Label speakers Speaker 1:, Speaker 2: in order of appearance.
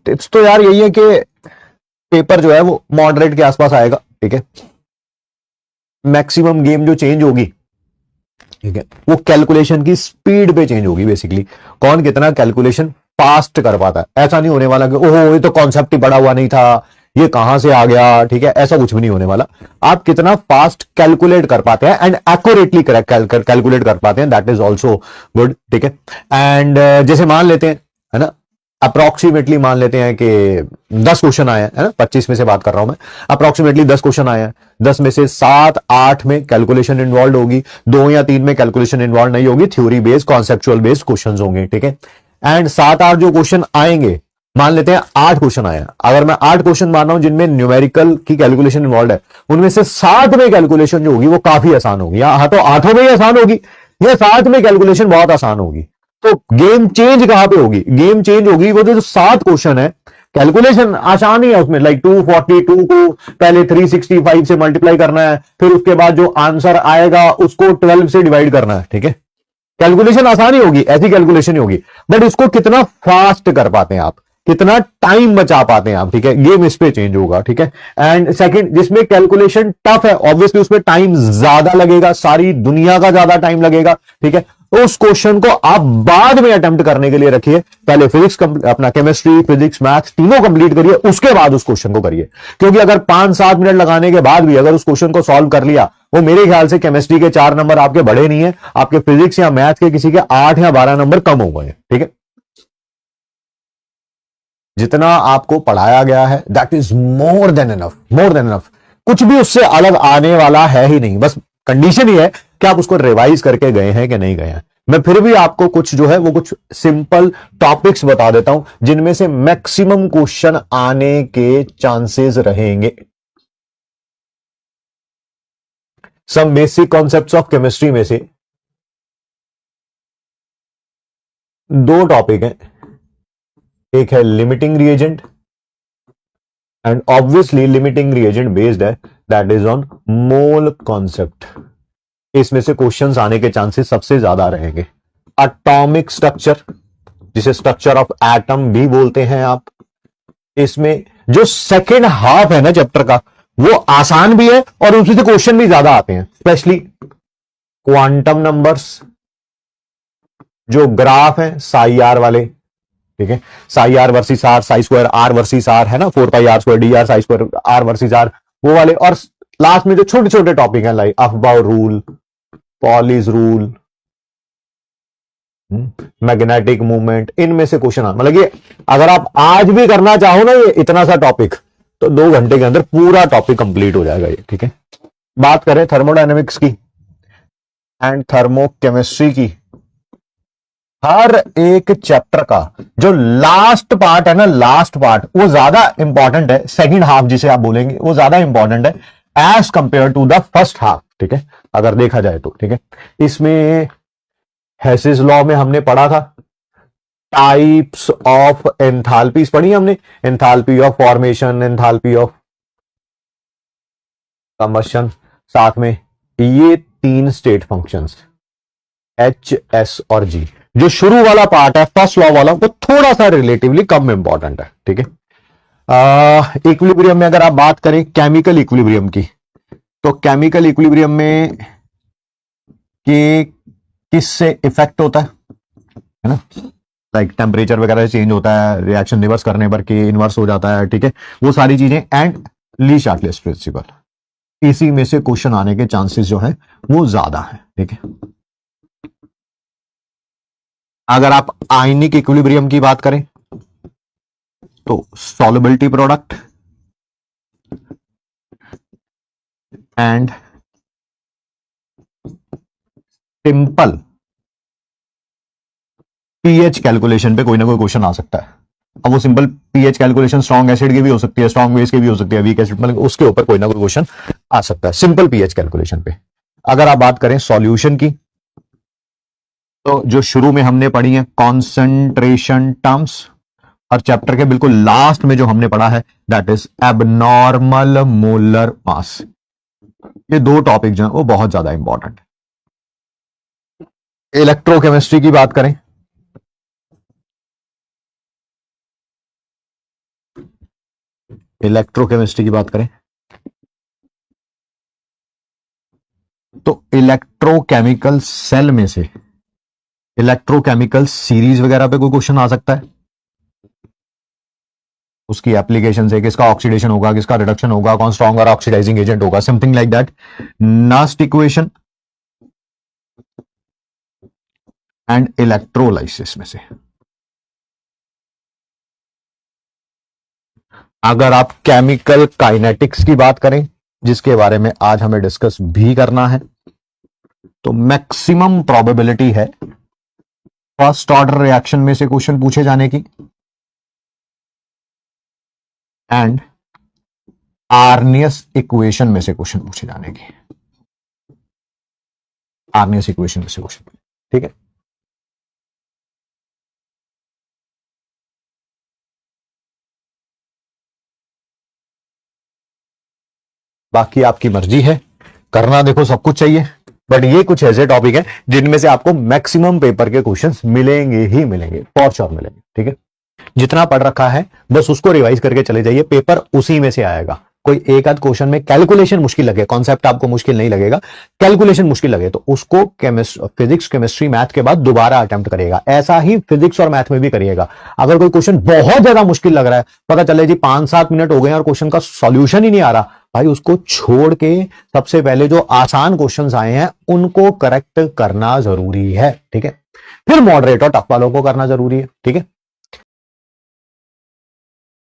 Speaker 1: Tips तो यार यही है कि पेपर जो है वो मॉडरेट के आसपास आएगा, ठीक है। मैक्सिमम गेम जो चेंज होगी, ठीक है, वो कैलकुलेशन की स्पीड पे चेंज होगी बेसिकली। कौन कितना कैलकुलेशन फास्ट कर पाता है। ऐसा नहीं होने वाला कि ओहो ये तो कॉन्सेप्ट ही बड़ा हुआ नहीं था, ये कहां से आ गया, ठीक है, ऐसा कुछ भी नहीं होने वाला। आप कितना फास्ट कैलकुलेट कर पाते हैं एंड एक्यूरेटली कैलकुलेट कर पाते हैं, दैट इज ऑल्सो गुड, ठीक है। एंड जैसे मान लेते हैं, है ना, अप्रोक्सीमेटली मान लेते हैं कि 10 क्वेश्चन आए हैं, है ना, 25 में से बात कर रहा हूं मैं, अप्रोक्सीमेटली 10 क्वेश्चन आए हैं, 10 में से 7-8 में कैलकुलेशन इन्वॉल्व होगी, 2 या 3 में कैलकुलेशन इन्वॉल्व नहीं होगी, theory based conceptual based question होंगे, ठीक है। एंड 7-8 जो क्वेश्चन आएंगे, मान लेते हैं 8 क्वेश्चन आए हैं, अगर मैं 8 क्वेश्चन मान रहा हूं जिनमें न्यूमेरिकल की कैलकुलेशन इन्वॉल्व है, उनमें से 7 में कैलकुलेशन जो होगी वो काफी आसान होगी, या तो 8 में ही आसान होगी या 7 में कैलकुलेशन बहुत आसान होगी। तो गेम चेंज कहां पे होगी, गेम चेंज होगी वो जो 7 क्वेश्चन है, कैलकुलेशन आसान ही है उसमें, लाइक 242 को पहले 365 से मल्टीप्लाई करना है, फिर उसके बाद जो आंसर आएगा उसको 12 से डिवाइड करना है, ठीक है। कैलकुलेशन आसान ही होगी, ऐसी कैलकुलेशन ही होगी, बट उसको कितना फास्ट कर पाते हैं आप, कितना टाइम बचा पाते हैं आप, ठीक है, गेम इस पे चेंज होगा, ठीक है। एंड सेकंड, जिसमें कैलकुलेशन टफ है, ऑब्वियसली उसमें टाइम ज्यादा लगेगा, सारी दुनिया का ज्यादा टाइम लगेगा, ठीक है। तो उस क्वेश्चन को आप बाद में अटेम्प्ट करने के लिए रखिए, पहले फिजिक्स, अपना केमिस्ट्री, फिजिक्स, मैथ्स तीनों कंप्लीट करिए, उसके बाद उस क्वेश्चन को करिए। क्योंकि अगर 5-7 मिनट लगाने के बाद भी अगर उस क्वेश्चन को सॉल्व कर लिया, वो मेरे ख्याल से केमिस्ट्री के 4 नंबर आपके बढ़े नहीं है, आपके फिजिक्स या मैथ के किसी के 8 या 12 नंबर कम हो गए, ठीक है। जितना आपको पढ़ाया गया है that is more than enough, more than enough. कुछ भी उससे अलग आने वाला है ही नहीं, बस कंडीशन ही है कि आप उसको रिवाइज करके गए हैं कि नहीं गए हैं। मैं फिर भी आपको कुछ जो है वो कुछ सिंपल टॉपिक्स बता देता हूं जिनमें से मैक्सिमम क्वेश्चन आने के चांसेस रहेंगे। Some basic concepts of chemistry में से 2 टॉपिक हैं, एक है limiting reagent, and obviously limiting reagent based है, that is on mole concept. इसमें से क्वेश्चंस आने के चांसेस सबसे ज्यादा रहेंगे। एटॉमिक स्ट्रक्चर, जिसे स्ट्रक्चर ऑफ एटम भी बोलते हैं आप, इसमें जो सेकेंड हाफ है ना चैप्टर का, वो आसान भी है और उसमें से क्वेश्चन भी ज्यादा आते हैं, स्पेशली क्वांटम नंबर्स, जो ग्राफ है साई आर वाले, ठीक है, psi R versus R, psi square R versus R, है ना, 4 pi R square D R, psi square R versus R, वो वाले। और लास्ट में जो छोटे छोटे टॉपिक है like Aufbau rule, Pauli's rule, magnetic movement, इनमें से क्वेश्चन मतलब ये अगर आप आज भी करना चाहो ना ये इतना सा टॉपिक, तो 2 घंटे के अंदर पूरा टॉपिक कंप्लीट हो जाएगा ये, ठीक है। बात करें थर्मोडायनेमिक्स की एंड थर्मोकेमिस्ट्री की, हर एक चैप्टर का जो लास्ट पार्ट है ना, लास्ट पार्ट वो ज्यादा इंपॉर्टेंट है, सेकंड हाफ जिसे आप बोलेंगे वो ज्यादा इंपॉर्टेंट है as compared to the first half, ठीक है, अगर देखा जाए तो, ठीक है। इसमें हेसिस लॉ में हमने पढ़ा था टाइप्स ऑफ एंथैल्पीज, पढ़ी हमने, enthalpy of formation, enthalpy of combustion, साथ में ये 3 स्टेट फंक्शंस एच, एस और जी। जो शुरू वाला पार्ट है फर्स्ट लॉ वाला, वो थोड़ा सा रिलेटिवली कम इंपॉर्टेंट है, ठीक है। इक्विलिब्रियम में अगर आप बात करें केमिकल इक्विलिब्रियम की, तो केमिकल इक्विलिब्रियम में कि किससे इफेक्ट होता है ना, लाइक टेम्परेचर वगैरह चेंज होता है, रिएक्शन रिवर्स करने पर के इनवर्स हो जाता है, ठीक है, वो सारी चीजें, एंड ली शार्टलेस प्रिंसिपल, इसी में से क्वेश्चन आने के चांसेस जो है वो ज्यादा है, ठीक है। अगर आप आयनिक इक्विलिब्रियम की बात करें तो solubility product and simple pH calculation पे कोई ना कोई क्वेश्चन आ सकता है। अब वो simple pH calculation strong acid की भी हो सकती है, स्ट्रॉन्ग बेस की भी हो सकती है, वीक एसिड, मतलब उसके ऊपर कोई ना कोई क्वेश्चन आ सकता है सिंपल पीएच कैलकुलेशन पे। अगर आप बात करें सॉल्यूशन की, तो जो शुरू में हमने पढ़ी है कॉन्सेंट्रेशन टर्म्स, और चैप्टर के बिल्कुल लास्ट में जो हमने पढ़ा है that is abnormal molar mass. ये 2 टॉपिक जो है वो बहुत ज्यादा इंपॉर्टेंट है। इलेक्ट्रोकेमिस्ट्री की बात करें इलेक्ट्रोकेमिस्ट्री की बात करें तो इलेक्ट्रोकेमिकल सेल में से इलेक्ट्रोकेमिकल सीरीज वगैरह पे कोई क्वेश्चन आ सकता है, उसकी एप्लीकेशन से किसका ऑक्सीडेशन होगा, किसका रिडक्शन होगा, कौन स्ट्रॉन्गर ऑक्सीडाइजिंग एजेंट होगा, something like that. Nernst equation and electrolysis में से अगर आप केमिकल काइनेटिक्स की बात करें, जिसके बारे में आज हमें डिस्कस भी करना है, तो मैक्सिमम प्रोबेबिलिटी है फर्स्ट ऑर्डर रिएक्शन में से क्वेश्चन पूछे जाने की एंड आर्नियस इक्वेशन में से क्वेश्चन पूछे जाने की। आर्नियस इक्वेशन में से क्वेश्चन, ठीक है। बाकी आपकी मर्जी है, करना देखो सब कुछ चाहिए, बट ये कुछ ऐसे टॉपिक है जिनमें से आपको मैक्सिमम पेपर के क्वेश्चंस मिलेंगे ही मिलेंगे, फॉर श्योर मिलेंगे, ठीक है। जितना पढ़ रखा है बस उसको रिवाइज करके चले जाइए, पेपर उसी में से आएगा। कोई एक आध क्वेश्चन में कैलकुलेशन मुश्किल लगे, कॉन्सेप्ट आपको मुश्किल नहीं लगेगा, कैलकुलेशन मुश्किल लगे तो उसको फिजिक्स केमिस्ट्री मैथ के बाद दोबारा अटेम्प्ट करिएगा। ऐसा ही फिजिक्स और मैथ में भी करिएगा। अगर कोई क्वेश्चन बहुत ज्यादा मुश्किल लग रहा है, पता चले जी 5-7 मिनट हो गए और क्वेश्चन का सॉल्यूशन ही नहीं आ रहा, भाई उसको छोड़ के सबसे पहले जो आसान क्वेश्चंस आए हैं उनको करेक्ट करना जरूरी है, ठीक है। फिर मॉडरेट और टफ वालों को करना जरूरी है, ठीक है।